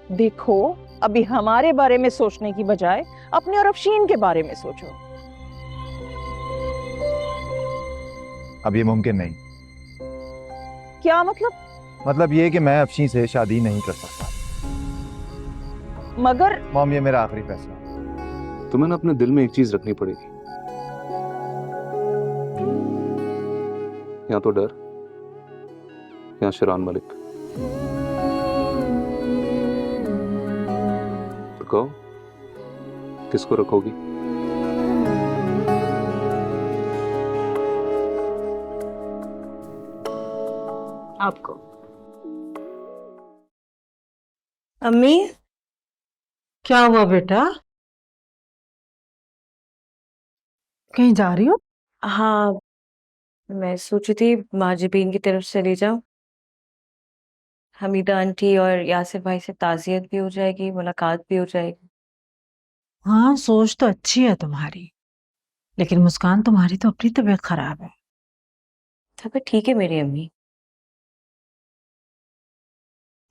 देखो, अभी हमारे बारे में सोचने की बजाय अपने और अफशीन के बारे में सोचो। अब ये मुमकिन नहीं। क्या मतलब? मतलब ये कि मैं अफशीन से शादी नहीं कर सकता। मगर मॉम, ये मेरा आखिरी फैसला। तुम्हें ना अपने दिल में एक चीज रखनी पड़ेगी, या तो डर या शिरान मलिक। तो कहो, किसको रखोगी? आपको। अम्मी, क्या हुआ बेटा? कहीं जा रही हो? हाँ, मैं सोची थी माजिबीन की तरफ चली जाऊं। हमीदा आंटी और यासिर भाई से ताज़ियत भी हो जाएगी, मुलाकात भी हो जाएगी। हाँ, सोच तो अच्छी है तुम्हारी, लेकिन मुस्कान, तुम्हारी तो अपनी तबीयत खराब है। तबीयत ठीक है मेरी अम्मी।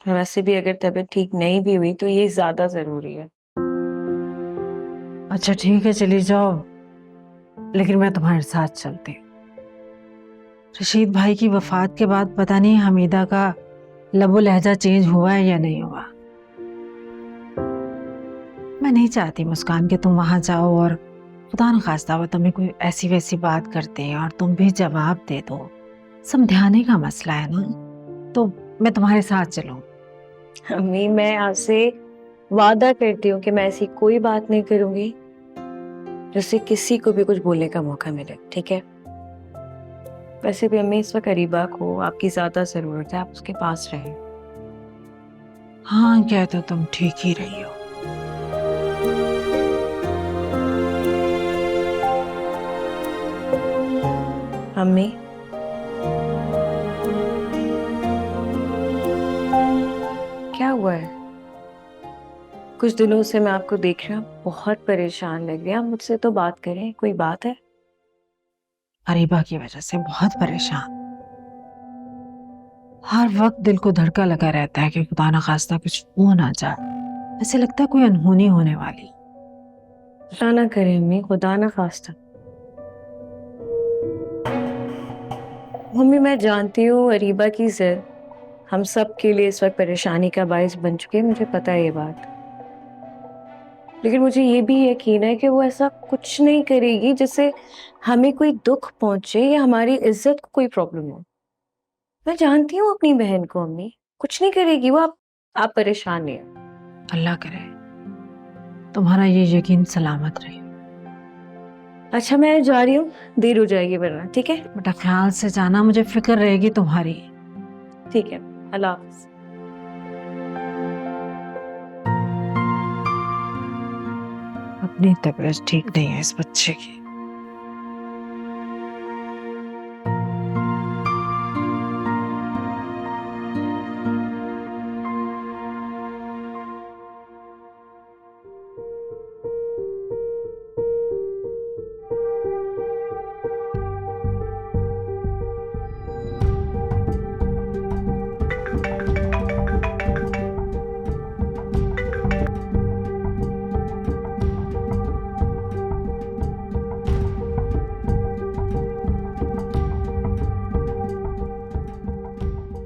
वैसे भी अगर तबीयत ठीक नहीं भी हुई तो ये ज्यादा जरूरी है। अच्छा ठीक है, चली जाओ, लेकिन मैं तुम्हारे साथ चलती हूँ। रशीद भाई की वफात के बाद पता नहीं हमीदा का लबो लहजा चेंज हुआ है या नहीं हुआ। मैं नहीं चाहती मुस्कान कि तुम वहां जाओ और खुदा न खास्ता वो तुम्हें कोई ऐसी वैसी बात करते हैं और तुम भी जवाब दे दो। समझाने का मसला है ना, तो मैं तुम्हारे साथ चलूं। अम्मी, मैं आपसे वादा करती हूँ कि मैं ऐसी कोई बात नहीं करूंगी जिससे किसी को भी कुछ बोलने का मौका मिले, ठीक है? वैसे भी अम्मी, इस वक्त अरीबा को आपकी ज्यादा जरूरत है, आप उसके पास रहें। हाँ, क्या तो तुम ठीक ही रही हो। अम्मी, क्या हुआ है? कुछ दिनों से मैं आपको देख रही हूँ, आप बहुत परेशान लग रही हैं। आप मुझसे तो बात करें, कोई बात है? अरीबा की वजह से बहुत परेशान। हर वक्त दिल को धड़का लगा रहता है कि खुदा ना खास्ता कुछ हो ना जाए। ऐसे लगता है कोई अनहोनी होने वाली। खुदा ना करे अम्मी, खुदा ना खास्ता। मम्मी, मैं जानती हूँ अरीबा की जिद हम सब के लिए इस वक्त परेशानी का बायस बन चुके हैं, मुझे पता है ये बात। लेकिन मुझे ये भी यकीन है कि वो ऐसा कुछ नहीं करेगी जिससे हमें कोई दुख पहुंचे या हमारी इज्जत को कोई प्रॉब्लम हो। मैं जानती हूँ अपनी बहन को अम्मी, कुछ नहीं करेगी वो। आप परेशान नहीं है। अल्लाह करे तुम्हारा ये यकीन सलामत रहे। अच्छा, मैं जा रही हूँ, देर हो जाएगी वरना, ठीक है? बेटा ख्याल से जाना, मुझे फिक्र रहेगी तुम्हारी। ठीक है, अल्लाह हाफ़िज़। अपनी तबीयत ठीक नहीं है इस बच्चे की।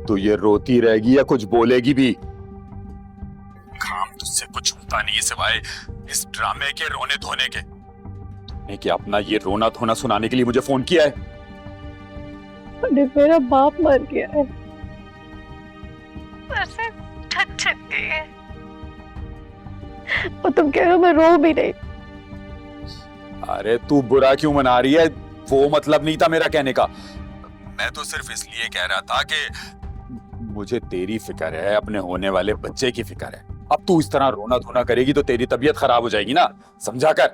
तो ये रोती रहेगी या कुछ बोलेगी भी? काम तुझसे कुछ होता नहीं है सिवाय इस ड्रामे के रोने धोने के। तुमने क्या अपना ये रोना धोना सुनाने के लिए मुझे फोन किया है? अरे मेरा बाप मर गया है। ऐसे ठक ठक गई है। और तुम कह रहे हो मैं रो भी नहीं। अरे तू बुरा क्यों मना रही है? वो मतलब नहीं था मेरा कहने का। मैं तो सिर्फ इसलिए कह रहा था कि मुझे तेरी फिक्र है, अपने होने वाले बच्चे की फिक्र है। अब तू इस तरह रोना धोना करेगी तो तेरी तबीयत खराब हो जाएगी ना, समझा कर।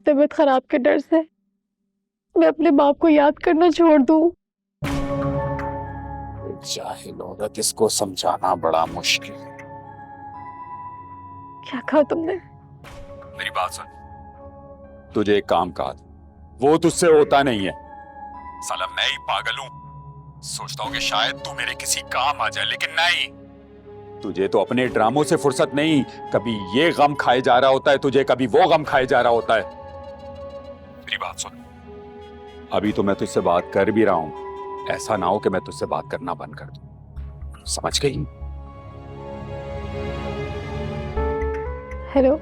तबीयत खराब के डर से मैं अपने बाप को याद करना छोड़ दूं? जाहिल औरत, इसको समझाना बड़ा मुश्किल है। क्या कहा तुमने? मेरी बात सुन, तुझे एक काम कहा था, वो तुझसे होता नहीं है। साला मैं ही पागल हूं, सोचता हूं कि शायद तू मेरे किसी काम आ जाए, लेकिन नहीं। तुझे तो अपने ड्रामों से फुर्सत नहीं, कभी ये गम खाए जा रहा होता है तुझे, कभी वो गम खाए जा रहा होता है। मेरी बात सुन, अभी तो मैं तुझसे बात कर भी रहा हूं, ऐसा ना हो कि मैं तुझसे बात करना बंद कर दूं, समझ गई? हेलो,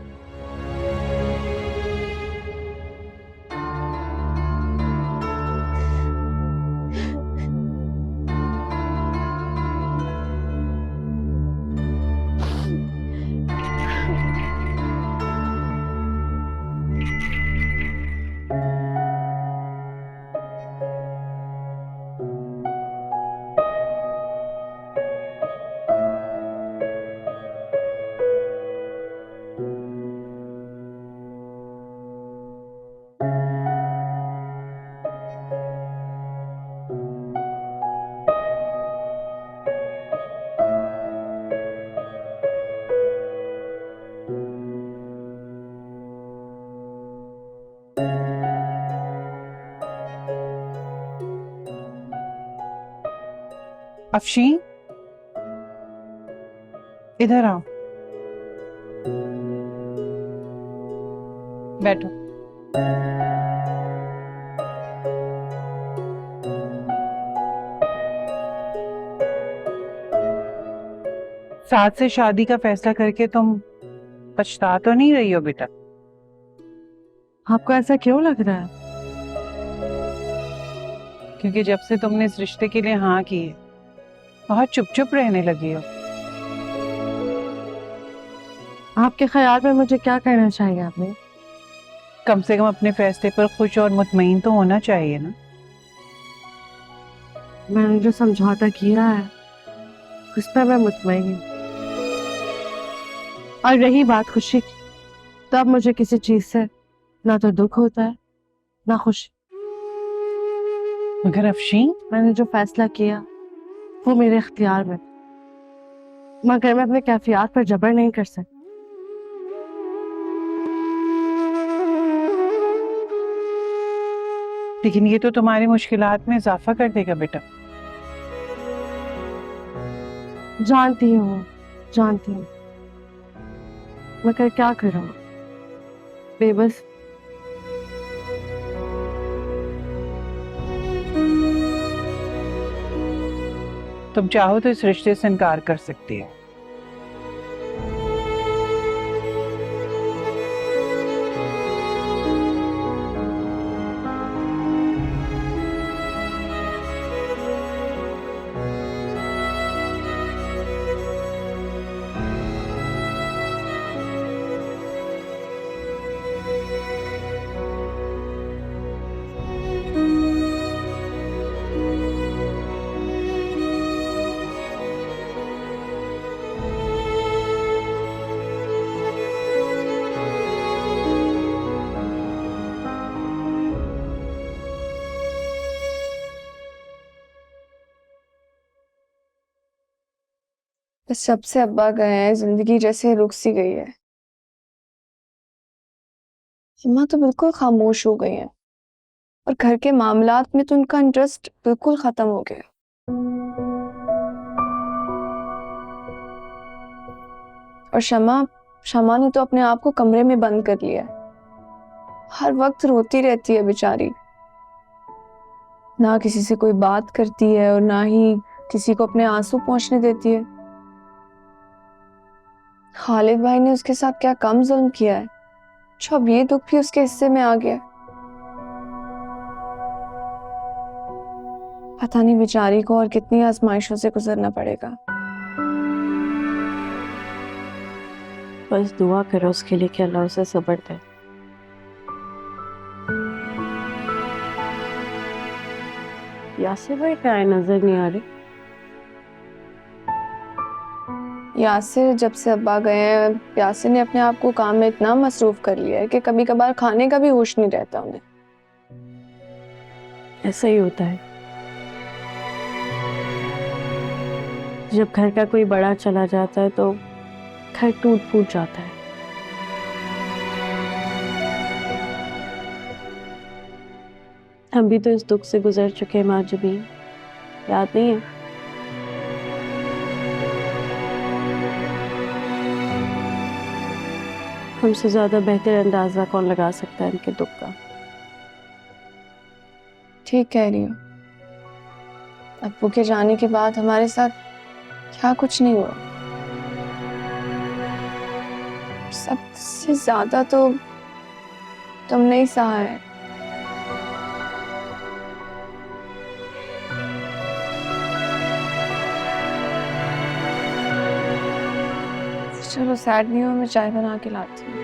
अफशीन, इधर आओ, बैठो। साथ से शादी का फैसला करके तुम पछता तो नहीं रही हो बेटा? आपको ऐसा क्यों लग रहा है? क्योंकि जब से तुमने इस रिश्ते के लिए हाँ की है, बहुत चुप चुप रहने लगी हो। आपके ख्याल में मुझे क्या करना चाहिए? आपने कम से कम अपने फैसले पर खुश और मुतमईन तो होना चाहिए ना। मैंने जो समझौता किया है उस पर मैं मुतमईन हूँ। और रही बात खुशी की, तब मुझे किसी चीज से ना तो दुख होता है ना खुशी। मगर अफशीन, मैंने जो फैसला किया वो मेरे इख्तियार में, मगर मैं अपने कैफियत पर जबर नहीं कर सकती। लेकिन ये तो तुम्हारी मुश्किलात में इजाफा कर देगा बेटा। जानती हूँ, जानती हूँ, मगर क्या करूँ, बेबस। तुम चाहो तो इस रिश्ते से इनकार कर सकती हो। बस जब से अब्बा गए हैं जिंदगी जैसे रुक सी गई है। अम्मा तो बिल्कुल खामोश हो गई हैं और घर के मामलात में तो उनका इंटरेस्ट बिल्कुल खत्म हो गया। और शमा ने तो अपने आप को कमरे में बंद कर लिया है, हर वक्त रोती रहती है बेचारी। ना किसी से कोई बात करती है और ना ही किसी को अपने आंसू पहुंचने देती है। खालिद भाई ने उसके साथ क्या कम जुल्म किया है जो अब ये दुख भी उसके हिस्से में आ गया। पता नहीं बेचारी को और कितनी आजमाइशों से गुजरना पड़ेगा। बस दुआ करो उसके लिए कि अल्लाह उसे सब्र दे। यासिर भाई क्या नजर नहीं आ रही? यासिर जब से अब्बा गए हैं, यासिर ने अपने आप को काम में इतना मसरूफ कर लिया है कि कभी कभार खाने का भी होश नहीं रहता उन्हें। ऐसा ही होता है, जब घर का कोई बड़ा चला जाता है तो घर टूट फूट जाता है। हम भी तो इस दुख से गुजर चुके हैं माँ जबीन, याद नहीं है? हमसे ज्यादा बेहतर अंदाजा कौन लगा सकता है इनके दुख का। ठीक कह रही हो। अप्पू के जाने के बाद हमारे साथ क्या कुछ नहीं हुआ। सबसे ज्यादा तो तुमने ही सहा है। चलो सैड नहीं हो, मैं चाय बना के लाती हूँ।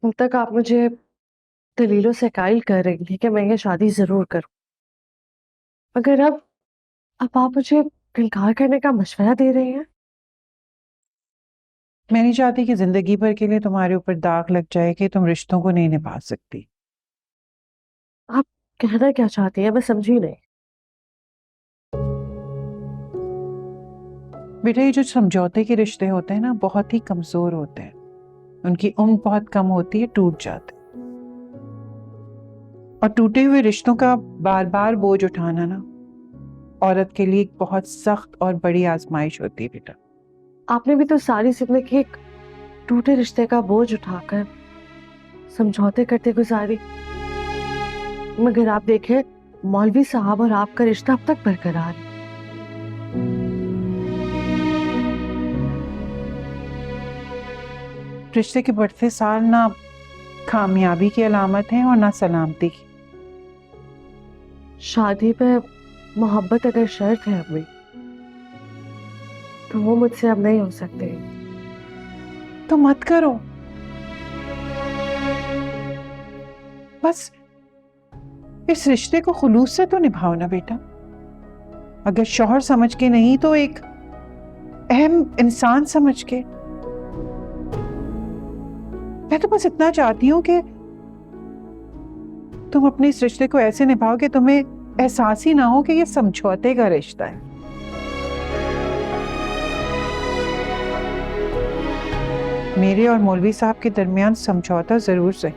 अब तक आप मुझे दलीलों से कायल कर रही थी कि मैं ये शादी जरूर करूं, मगर अब आप मुझे इनकार करने का मशवरा दे रही हैं। मैं नहीं चाहती कि जिंदगी भर के लिए तुम्हारे ऊपर दाग लग जाए कि तुम रिश्तों को नहीं निभा सकती। आप कहना क्या चाहती हैं, मैं समझी नहीं। बेटा, ये जो समझौते के रिश्ते होते हैं ना, बहुत ही कमजोर होते हैं। उनकी उम्र बहुत कम होती है, टूट जाते हैं। और टूटे हुए रिश्तों का बार बार बोझ उठाना ना, औरत के लिए एक बहुत सख्त और बड़ी आजमाइश होती है बेटा। आपने भी तो सारी जिंदगी एक टूटे रिश्ते का बोझ उठाकर समझौते करते गुजारी, मगर आप देखें मौलवी साहब और आपका रिश्ता अब तक बरकरार है। रिश्ते के बढ़ते साल ना कामयाबी की अलामत है और ना सलामती की। शादी पे मोहब्बत अगर शर्त है अम्मी, तो वो मुझसे अब नहीं हो सकते। तो मत करो। बस इस रिश्ते को खुलूस से तो निभाओ ना बेटा। अगर शौहर समझ के नहीं तो एक अहम इंसान समझ के। मैं तो बस इतना चाहती हूं कि तुम अपने इस रिश्ते को ऐसे निभाओ कि तुम्हें एहसास ही ना हो कि ये समझौते का रिश्ता है। मेरे और मौलवी साहब के दरमियान समझौता जरूर सही,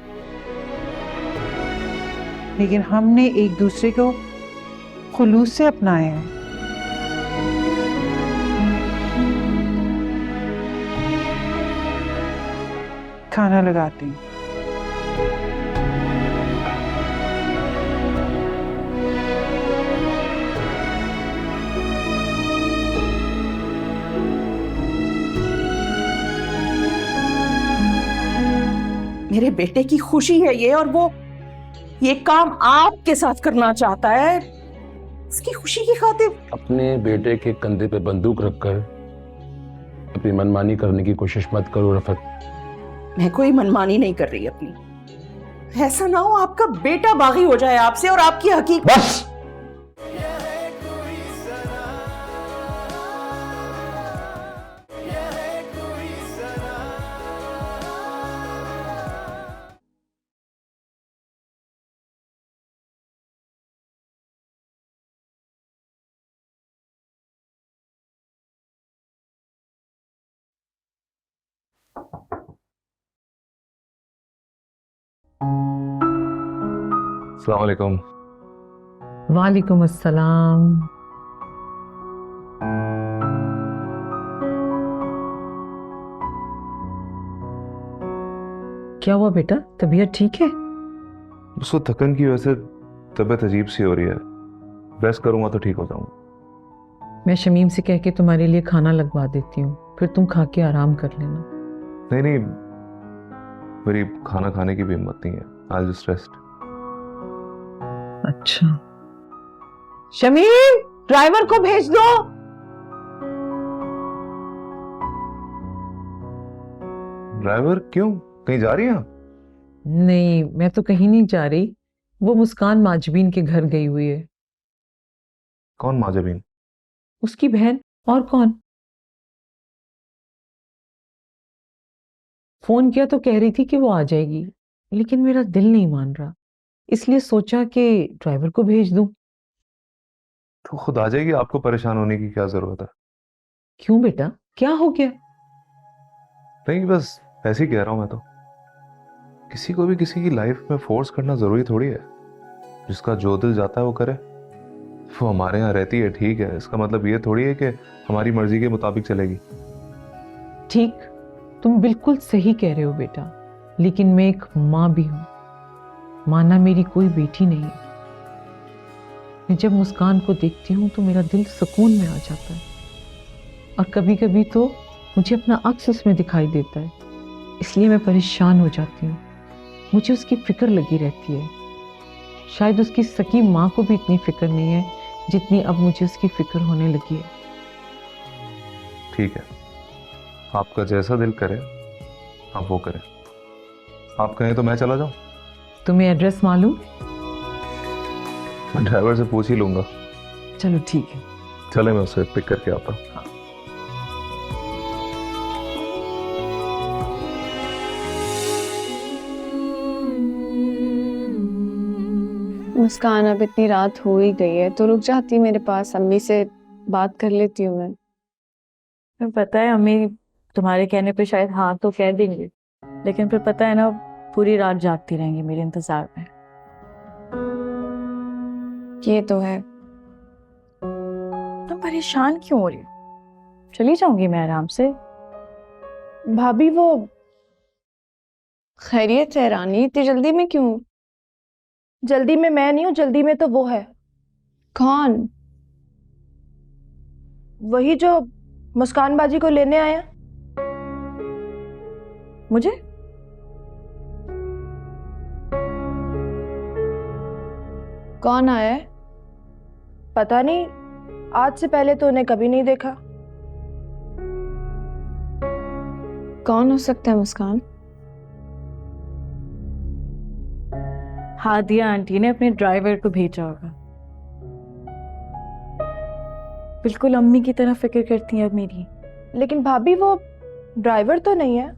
लेकिन हमने एक दूसरे को खुलूस से अपनाया है। खाना लगाती हूँ। मेरे बेटे की खुशी है ये, और वो ये काम आपके साथ करना चाहता है इसकी खुशी की खातिर। अपने बेटे के कंधे पे बंदूक रखकर अपनी मनमानी करने की कोशिश मत करो रफत। मैं कोई मनमानी नहीं कर रही अपनी। ऐसा ना हो आपका बेटा बागी हो जाए आपसे और आपकी हकीकत। बस अस्सलाम वालेकुम। वालेकुम अस्सलाम। क्या हुआ बेटा, तबीयत ठीक है? उसको थकन की वजह से तबीयत अजीब सी हो रही है। रेस्ट करूंगा तो ठीक हो जाऊंगा। मैं शमीम से कह के तुम्हारे लिए खाना लगवा देती हूँ, फिर तुम खा के आराम कर लेना। नहीं नहीं, मेरी खाना खाने की भी हिम्मत नहीं है। I just rest. अच्छा। शमीम, ड्राइवर को भेज दो। ड्राइवर क्यों, कहीं जा रही हैं? नहीं, मैं तो कहीं नहीं जा रही। वो मुस्कान माजबीन के घर गई हुई है। कौन माजबीन? उसकी बहन, और कौन? फोन किया तो कह रही थी कि वो आ जाएगी, लेकिन मेरा दिल नहीं मान रहा, इसलिए सोचा कि ड्राइवर को भेज दूं। तो खुद आ जाएगी, आपको परेशान होने की क्या जरूरत है? क्यों बेटा, क्या हो गया? नहीं, बस ऐसे ही कह रहा हूं मैं तो। किसी को भी किसी की लाइफ में फोर्स करना जरूरी थोड़ी है। जिसका जो दिल जाता है वो करे। वो हमारे यहाँ रहती है, ठीक है, इसका मतलब ये थोड़ी है कि हमारी मर्जी के मुताबिक चलेगी। ठीक, तुम बिल्कुल सही कह रहे हो बेटा, लेकिन मैं एक माँ भी हूं। माना मेरी कोई बेटी नहीं है। मैं जब मुस्कान को देखती हूँ तो मेरा दिल सुकून में आ जाता है, और कभी कभी तो मुझे अपना अक्स उसमें दिखाई देता है, इसलिए मैं परेशान हो जाती हूँ। मुझे उसकी फिक्र लगी रहती है। शायद उसकी सकी माँ को भी इतनी फिक्र नहीं है जितनी अब मुझे उसकी फिक्र होने लगी है। ठीक है, आपका जैसा दिल करे आप वो करें। आप कहें तो मैं चला जाऊं? तुम्हें एड्रेस मालूम? मैं ड्राइवर से पूछ ही लूंगा। चलो ठीक है। चले, मैं उसे पिक करके आता हूं। मुस्कान, अब इतनी रात हो ही गई है तो रुक जाती मेरे पास, अम्मी से बात कर लेती हूँ मैं। फिर पता है अम्मी तुम्हारे कहने पे शायद हाँ तो कह देंगे, लेकिन फिर पता है ना पूरी रात जागती रहेंगी मेरे इंतजार में। ये तो है। तुम परेशान क्यों हो रही हो? चली जाऊंगी मैं आराम से। भाभी वो खैरियत है रानी, इतनी जल्दी में क्यों? जल्दी में मैं नहीं हूँ, जल्दी में तो वो है। कौन? वही जो मुस्कान बाजी को लेने आया। मुझे कौन आया है? पता नहीं, आज से पहले तो उन्हें कभी नहीं देखा। कौन हो सकता है मुस्कान? हादिया आंटी ने अपने ड्राइवर को भेजा होगा। बिल्कुल अम्मी की तरह फिक्र करती हैं अब मेरी। लेकिन भाभी वो ड्राइवर तो नहीं है।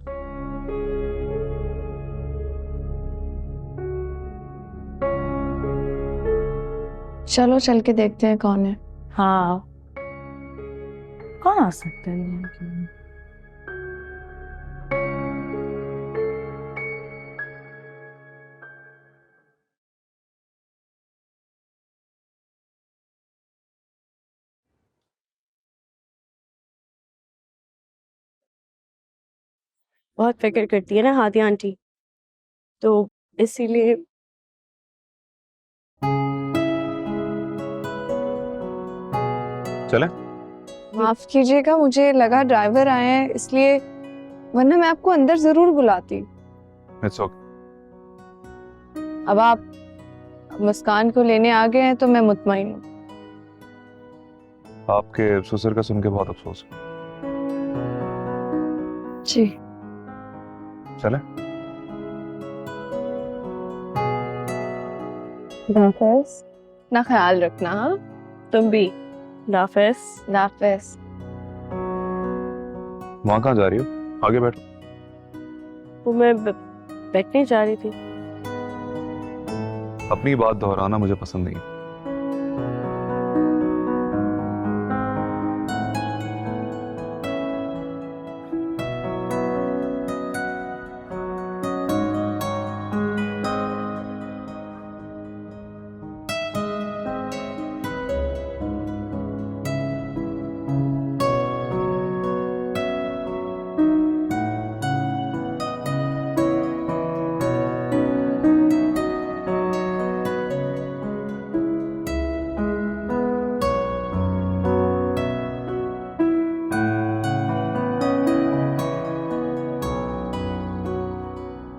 चलो चल के देखते हैं कौन है। हाँ, कौन आ सकता है? बहुत फिक्र करती है ना हादिया आंटी, तो इसीलिए। चले? माफ कीजिएगा, मुझे लगा ड्राइवर आए हैं इसलिए, वरना मैं आपको अंदर जरूर बुलाती। It's okay. अब आप मुस्कान को लेने आ गए हैं तो मैं मुतमईन हूँ। आपके ससुर का सुन के बहुत अफसोस है। जी। चले? नाफिस, ना ख्याल रखना। हाँ, तुम भी। नाफिस। नाफिस। वहां कहाँ जा रही हो? आगे बैठो। वो मैं बैठने जा रही थी। अपनी बात दोहराना मुझे पसंद नहीं।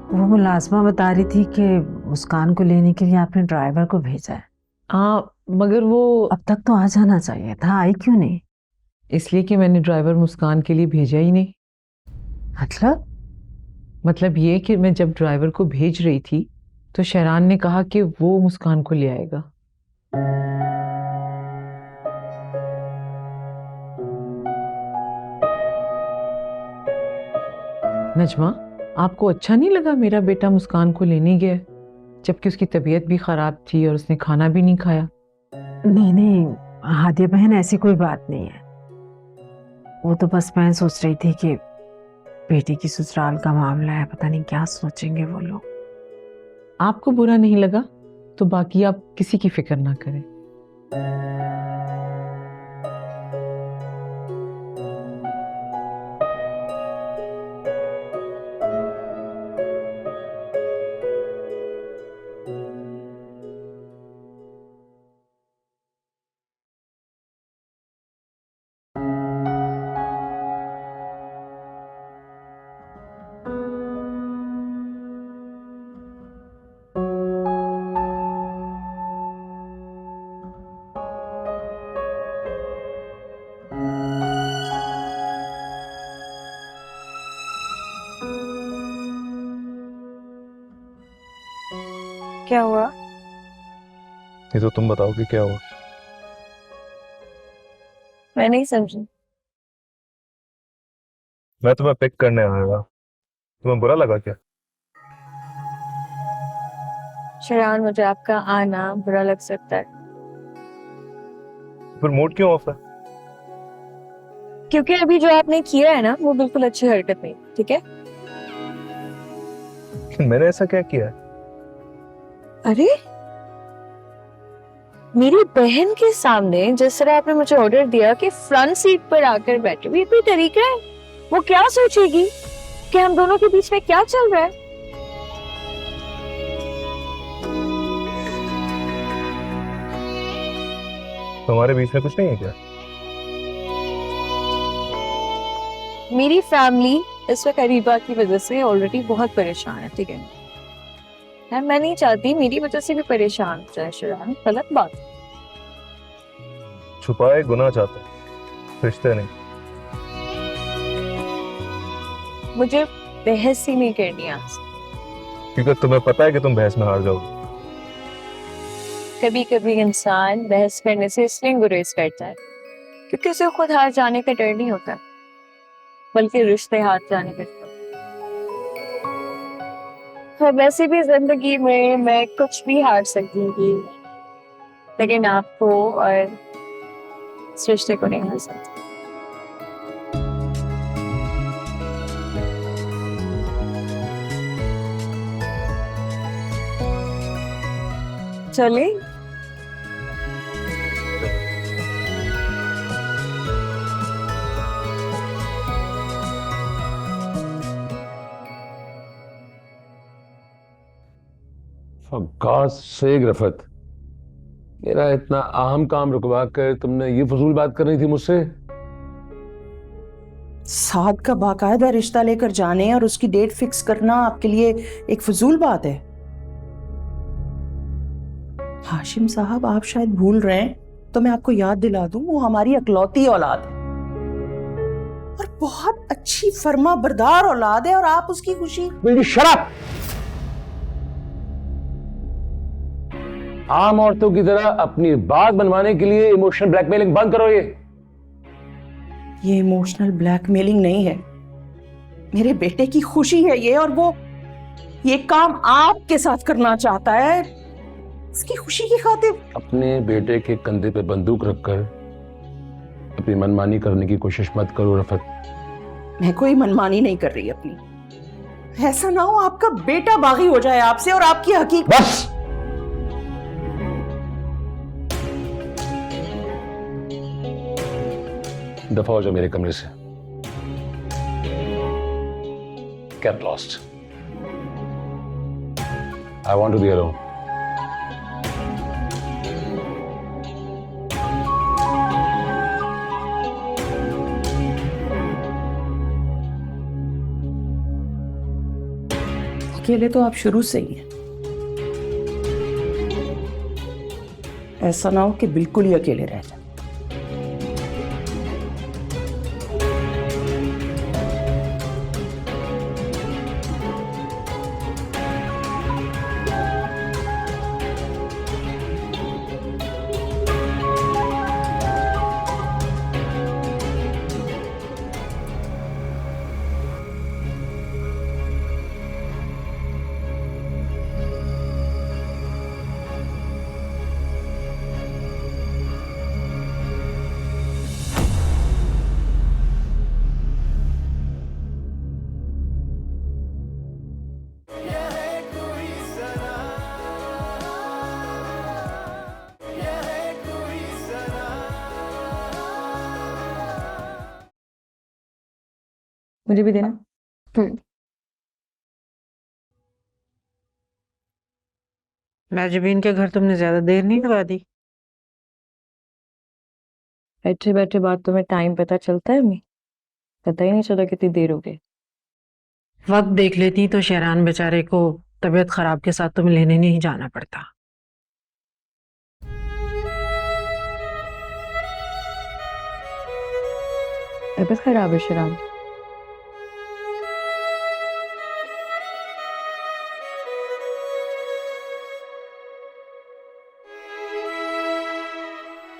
वो मुलाजमा बता रही थी कि मुस्कान को लेने के लिए आपने ड्राइवर को भेजा है। हाँ, मगर वो अब तक तो आ जाना चाहिए था, आई क्यों नहीं? इसलिए कि मैंने ड्राइवर मुस्कान के लिए भेजा ही नहीं। मतलब ये कि मैं जब ड्राइवर को भेज रही थी तो शहरान ने कहा कि वो मुस्कान को ले आएगा। नजमा, आपको अच्छा नहीं लगा मेरा बेटा मुस्कान को लेने गया जबकि उसकी तबीयत भी खराब थी और उसने खाना भी नहीं खाया? नहीं नहीं हादिया बहन, ऐसी कोई बात नहीं है। वो तो बस मैं सोच रही थी कि बेटी की ससुराल का मामला है, पता नहीं क्या सोचेंगे वो लोग। आपको बुरा नहीं लगा तो बाकी आप किसी की फिक्र ना करें। क्या हुआ? ये तो तुम बताओ कि क्या हुआ। मैं नहीं समझी। मैं तुम्हें पिक करने आया, तुम्हें बुरा लगा क्या? शरान, मुझे आपका आना बुरा लग सकता है फिर मूड क्यों ऑफ है? क्योंकि अभी जो आपने किया है ना वो बिल्कुल अच्छी हरकत नहीं, ठीक है? मैंने ऐसा क्या किया है? अरे मेरी बहन के सामने जिस तरह आपने मुझे ऑर्डर दिया कि फ्रंट सीट पर आकर बैठे, ये कोई तरीका है? वो क्या सोचेगी कि हम दोनों के बीच में क्या चल रहा है? तुम्हारे बीच में कुछ नहीं है क्या? मेरी फैमिली इस वक्त अरीबा की वजह से ऑलरेडी बहुत परेशान है, ठीक है? मैं नहीं चाहती मेरी वजह से भी परेशान हो जाए शरान, गलत बात। छुपाए गुनाह चाहते हैं, रिश्ते नहीं। मुझे बहस ही नहीं करनी आपसे। क्योंकि तुम्हें पता है कि तुम बहस में हार जाओगे। कभी कभी इंसान बहस करने से इसलिए गुरेज करता है क्योंकि उसे खुद हार जाने का डर नहीं होता, बल्कि रिश्ते हार जाने का डर। वैसे भी जिंदगी में मैं कुछ भी हार सकती थी, लेकिन आपको और इस रिश्ते को नहीं हार सकती। चले गॉड सेक रफत, मेरा इतना अहम काम रुकवा कर तुमने ये फजूल बात करनी थी मुझसे? साद का बाकायदा रिश्ता लेकर जाने और उसकी डेट फिक्स करना आपके लिए एक फजूल बात है? हाशिम साहब, आप शायद भूल रहे हैं, तो मैं आपको याद दिला दूं, वो हमारी अकलौती औलाद है और बहुत अच्छी फर्मा बरदार औलाद है, और आप उसकी खुशी। शराब! आम औरतों की तरह अपनी बात बनवाने के लिए इमोशनल ब्लैकमेलिंग बंद करो। ये इमोशनल ब्लैकमेलिंग नहीं है, मेरे बेटे की खुशी है ये, और वो ये काम आपके साथ करना चाहता है उसकी खुशी की खातिर। अपने बेटे के कंधे पे बंदूक रखकर अपनी मनमानी करने की कोशिश मत करो रफत। मैं कोई मनमानी नहीं कर रही अपनी। ऐसा ना हो आपका बेटा बागी हो जाए आपसे और आपकी हकीकत। बस! दफा हो जाओ मेरे कमरे से। Get lost. I want to be alone. अकेले तो आप शुरू से ही हैं, ऐसा ना हो कि बिल्कुल ही अकेले रह जाए। मुझे भी देना। मैजबीन के घर तुमने ज्यादा देर नहीं लगा दी? बैठे बैठे बात तुम्हें टाइम पता चलता है? मैं पता ही नहीं चला कितनी देर हो गई। वक्त देख लेती तो शेरान बेचारे को तबीयत खराब के साथ तुम्हें लेने नहीं जाना पड़ता। तबीयत खराब है शराब?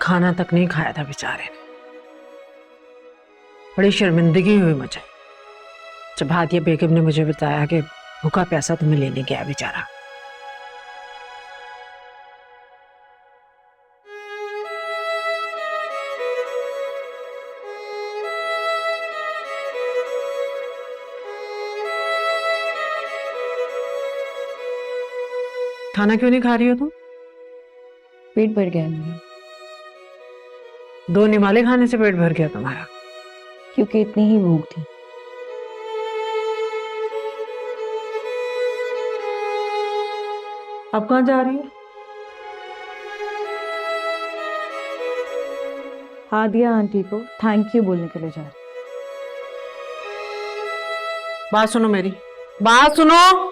खाना तक नहीं खाया था बेचारे ने। बड़ी शर्मिंदगी हुई मुझे जब हादिया बेगम ने मुझे बताया कि भूखा प्यासा तुम्हें लेने गया बेचारा। खाना क्यों नहीं खा रही हो तुम? पेट भर गया है मेरा। 2 निवाले खाने से पेट भर गया तुम्हारा? क्योंकि इतनी ही भूख थी। अब कहाँ जा रही है? हादिया आंटी को थैंक यू बोलने के लिए जा रही। बात सुनो मेरी, बात सुनो।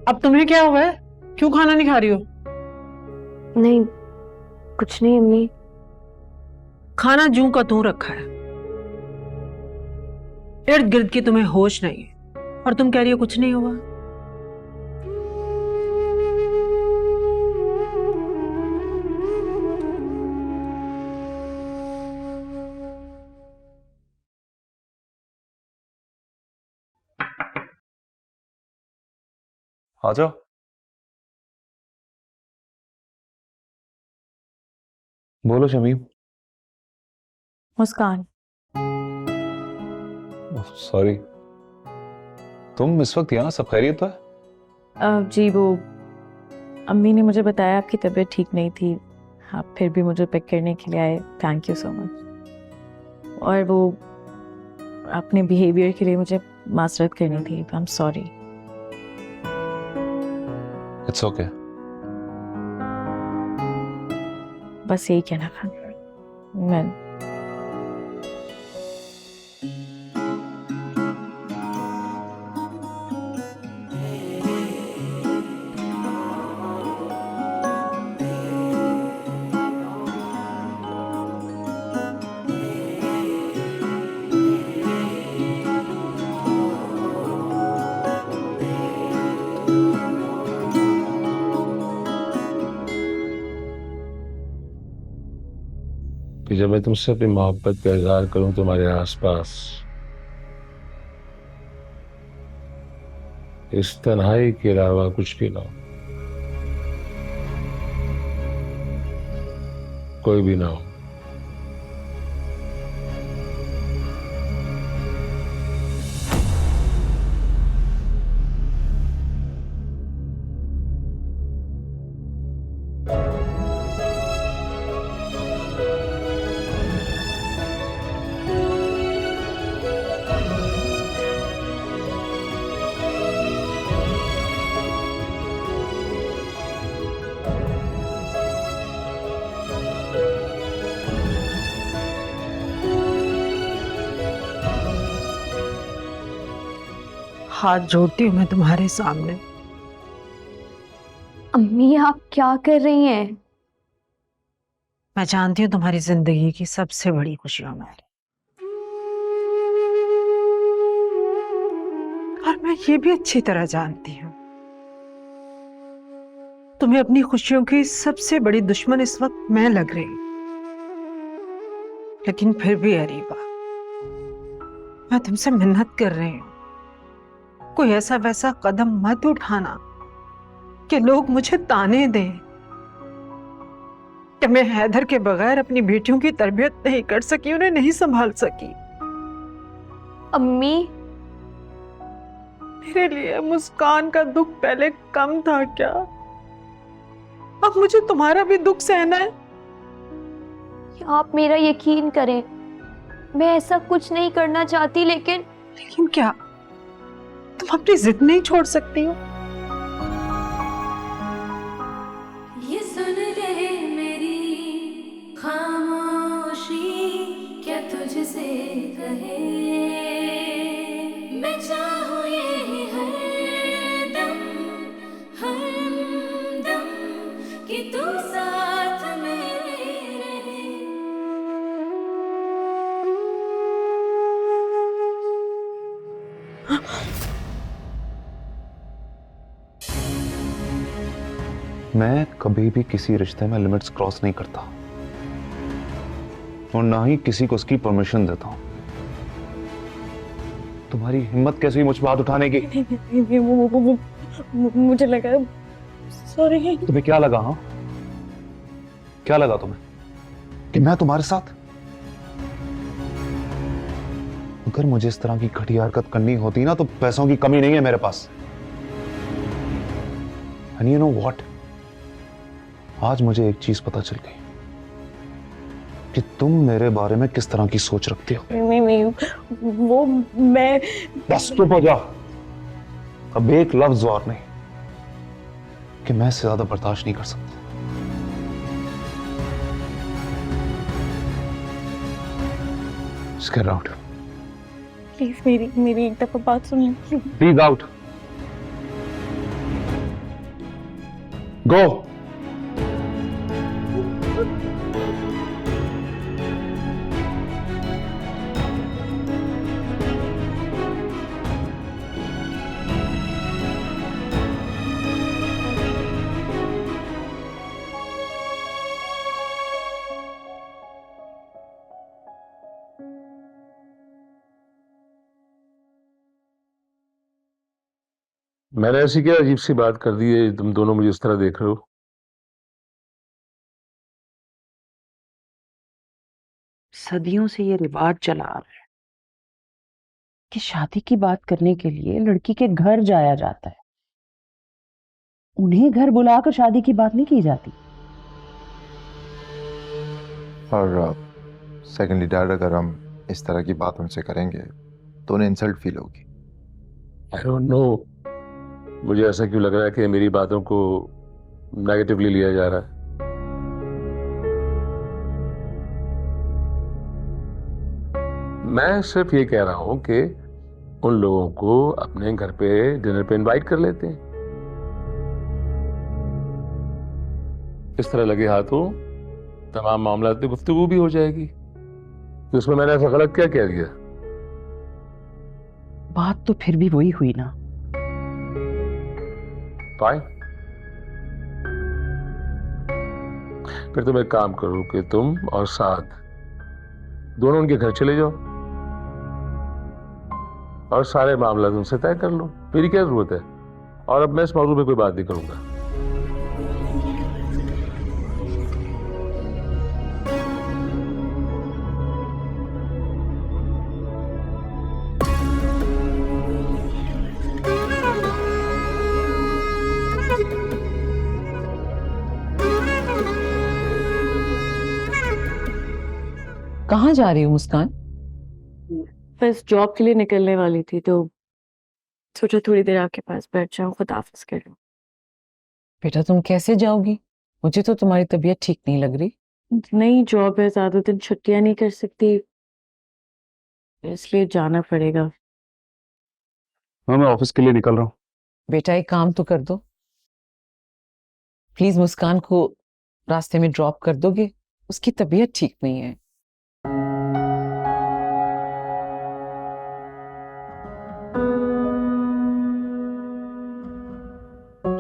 अब तुम्हें क्या हुआ है? क्यों खाना नहीं खा रही हो? नहीं, कुछ नहीं अम्मी। खाना जूं का तूं रखा है, इर्द गिर्द की तुम्हें होश नहीं है और तुम कह रही हो कुछ नहीं हुआ। आ जाओ। बोलो शमीम। मुस्कान, सॉरी, तुम इस वक्त यहाँ? सब खैरियत है? जी वो अम्मी ने मुझे बताया आपकी तबीयत ठीक नहीं थी, आप फिर भी मुझे पिक करने के लिए आए। Thank you so much. और वो अपने बिहेवियर के लिए मुझे माजरत करनी थी। I am sorry. It's okay. बस यही कहना था मैं। कि जब मैं तुमसे अपनी मोहब्बत का इजहार करूं तुम्हारे आसपास, इस तन्हाई के अलावा कुछ भी ना हो, कोई भी ना हो। हाथ जोड़ती हूँ मैं तुम्हारे सामने। अम्मी आप क्या कर रही हैं? मैं जानती हूँ तुम्हारी जिंदगी की सबसे बड़ी खुशियों में, और मैं ये भी अच्छी तरह जानती हूँ तुम्हें अपनी खुशियों की सबसे बड़ी दुश्मन इस वक्त मैं लग रही हूं। लेकिन फिर भी अरीबा, मैं तुमसे मिन्नत कर रही हूं, कोई ऐसा वैसा कदम मत उठाना कि लोग मुझे ताने दें। कि मैं हैदर के बगैर अपनी बेटियों की तरबियत नहीं कर सकी, उन्हें नहीं संभाल सकी। अम्मी, मेरे लिए मुस्कान का दुख पहले कम था क्या? अब मुझे तुम्हारा भी दुख सहना है? आप मेरा यकीन करें, मैं ऐसा कुछ नहीं करना चाहती, लेकिन क्या तुम अपनी जिद नहीं छोड़ सकती हो? ये सुन ले मेरी खामोशी, क्या तुझसे कहे, मैं चाहूँ ये हर दम कि तू साथ मेरे रहे। मैं कभी भी किसी रिश्ते में लिमिट्स क्रॉस नहीं करता और ना ही किसी को उसकी परमिशन देता हूं। तुम्हारी हिम्मत कैसे हुई मुझ पर हाथ उठाने की? मुझे लगा, सॉरी। तुम्हें क्या लगा? हाँ, क्या लगा तुम्हें कि मैं तुम्हारे साथ? अगर मुझे इस तरह की घटिया हरकत करनी होती ना तो पैसों की कमी नहीं है मेरे पास। And you know what? आज मुझे एक चीज पता चल गई कि तुम मेरे बारे में किस तरह की सोच रखती हो। नहीं, वो मैं बस चुप हो जा। अब एक लफ्ज और नहीं कि मैं इससे ज्यादा बर्दाश्त नहीं कर सकता। Just get out. प्लीज मेरी एक दफा बात सुन। Please out. Go. मैंने ऐसी क्या अजीब सी बात कर दी है, तुम दोनों मुझे इस तरह देख रहे हो? सदियों से ये रिवाज चला आ रहा है कि शादी की बात करने के लिए लड़की के घर जाया जाता है, उन्हें घर बुलाकर शादी की बात नहीं की जाती। और सेकेंडली डैड, अगर हम इस तरह की बात उनसे करेंगे तो उन्हें इंसल्ट फील होगी। आई डोंट नो, मुझे ऐसा क्यों लग रहा है कि मेरी बातों को नेगेटिवली लिया जा रहा है। मैं सिर्फ ये कह रहा हूं कि उन लोगों को अपने घर पे डिनर पे इनवाइट कर लेते हैं। इस तरह लगे हाथों तमाम मामला पे गुफ्तगू भी हो जाएगी। तो उसमें मैंने ऐसा गलत क्या कह दिया? बात तो फिर भी वही हुई ना। फाइन, फिर तुम एक काम करो कि तुम और साथ दोनों उनके घर चले जाओ और सारे मामला तुमसे तय कर लो। मेरी क्या जरूरत है? और अब मैं इस मौजूद पे कोई बात नहीं करूंगा। कहाँ जा रही हो मुस्कान? बस जॉब के लिए निकलने वाली थी तो सोचा थोड़ी देर आपके पास बैठ जाऊं, खुदाफिज करूं। बेटा तुम कैसे जाओगी? मुझे तो तुम्हारी तबीयत ठीक नहीं लग रही। नई जॉब है, ज्यादा दिन छुट्टियां नहीं कर सकती, इसलिए जाना पड़ेगा। मैं ऑफिस के लिए निकल रहा हूँ। बेटा एक काम तो कर दो, प्लीज मुस्कान को रास्ते में ड्रॉप कर दोगे? उसकी तबीयत ठीक नहीं है।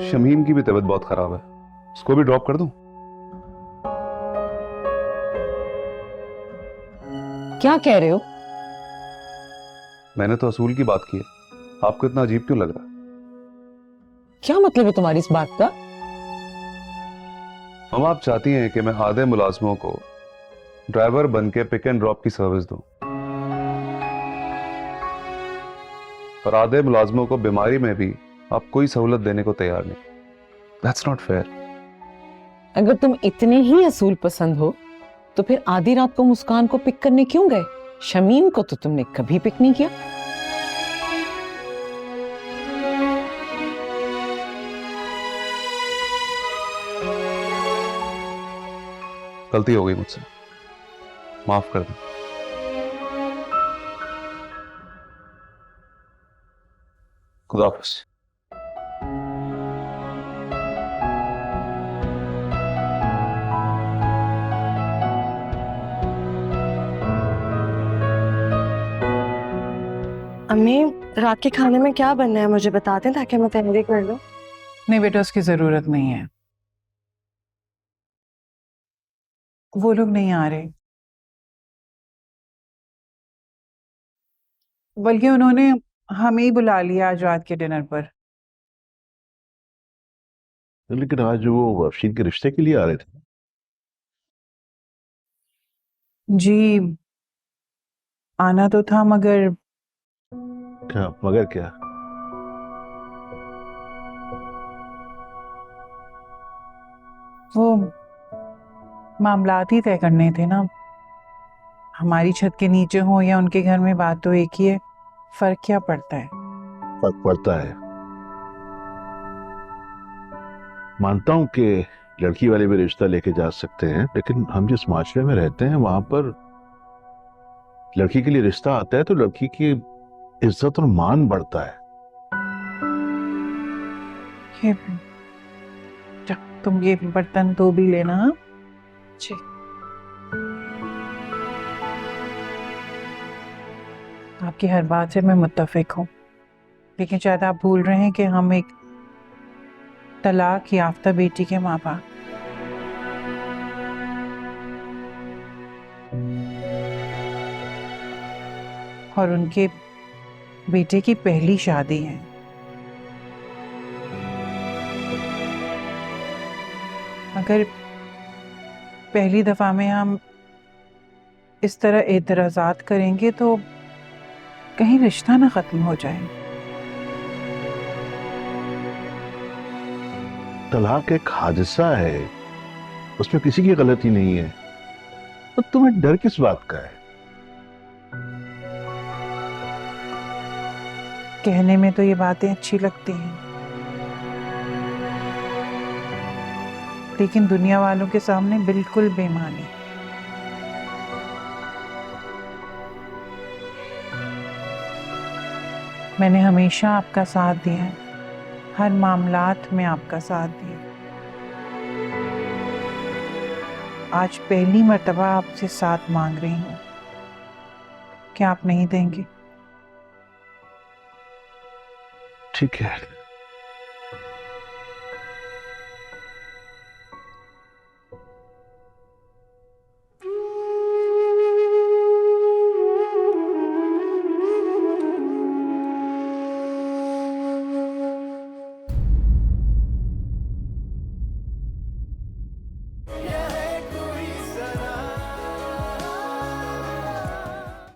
शमीम की भी तबीयत बहुत खराब है, उसको भी ड्रॉप कर दूं? क्या कह रहे हो? मैंने तो असूल की बात की है, आपको इतना अजीब क्यों लग रहा है? क्या मतलब है तुम्हारी इस बात का? हम आप चाहती हैं कि मैं आधे मुलाजमों को ड्राइवर बन के पिक एंड ड्रॉप की सर्विस दूं और आधे मुलाजमों को बीमारी में भी आप कोई सहूलत देने को तैयार नहीं। That's not fair. अगर तुम इतने ही असूल पसंद हो तो फिर आधी रात को मुस्कान को पिक करने क्यों गए? शमीम को तो तुमने कभी पिक नहीं किया। गलती हो गई मुझसे, माफ कर दो। खुदा हाफिज। अम्मी, रात के खाने में क्या बनना है मुझे बता दें ताकि मैं तैयारी कर लूं। नहीं बेटा, उसकी जरूरत नहीं है। वो लोग नहीं आ रहे, बल्कि उन्होंने हमें ही बुला लिया आज रात के डिनर पर। लेकिन आज वो अफशीन के रिश्ते के लिए आ रहे थे। जी आना तो था, मगर क्या मगर क्या? वो मामलात ही तय करने थे ना। हमारी छत के नीचे हो या उनके घर में, बात तो एक ही है। फर्क क्या पड़ता है? फर्क पड़ता है। मानता हूं कि लड़की वाले भी रिश्ता लेके जा सकते हैं, लेकिन हम जिस माशरे में रहते हैं वहां पर लड़की के लिए रिश्ता आता है तो लड़की की इज्जत और मान बढ़ता है। ये तुम ये बर्तन तो भी लेना। हाँ? जी। आपकी हर बात से मैं मुत्तफिक हूँ, लेकिन शायद आप भूल रहे हैं कि हम एक तलाक याफ्ता बेटी के माँ बाप। और उनके बेटे की पहली शादी है। अगर पहली दफा में हम इस तरह एतराजात करेंगे तो कहीं रिश्ता ना खत्म हो जाए। तलाक एक हादसा है, उसमें किसी की गलती नहीं है, तो तुम्हें डर किस बात का है? कहने में तो ये बातें अच्छी लगती हैं, लेकिन दुनिया वालों के सामने बिल्कुल बेमानी। मैंने हमेशा आपका साथ दिया है, हर मामलात में आपका साथ दिया। आज पहली मर्तबा आपसे साथ मांग रही हूँ, क्या आप नहीं देंगे? ठीक है।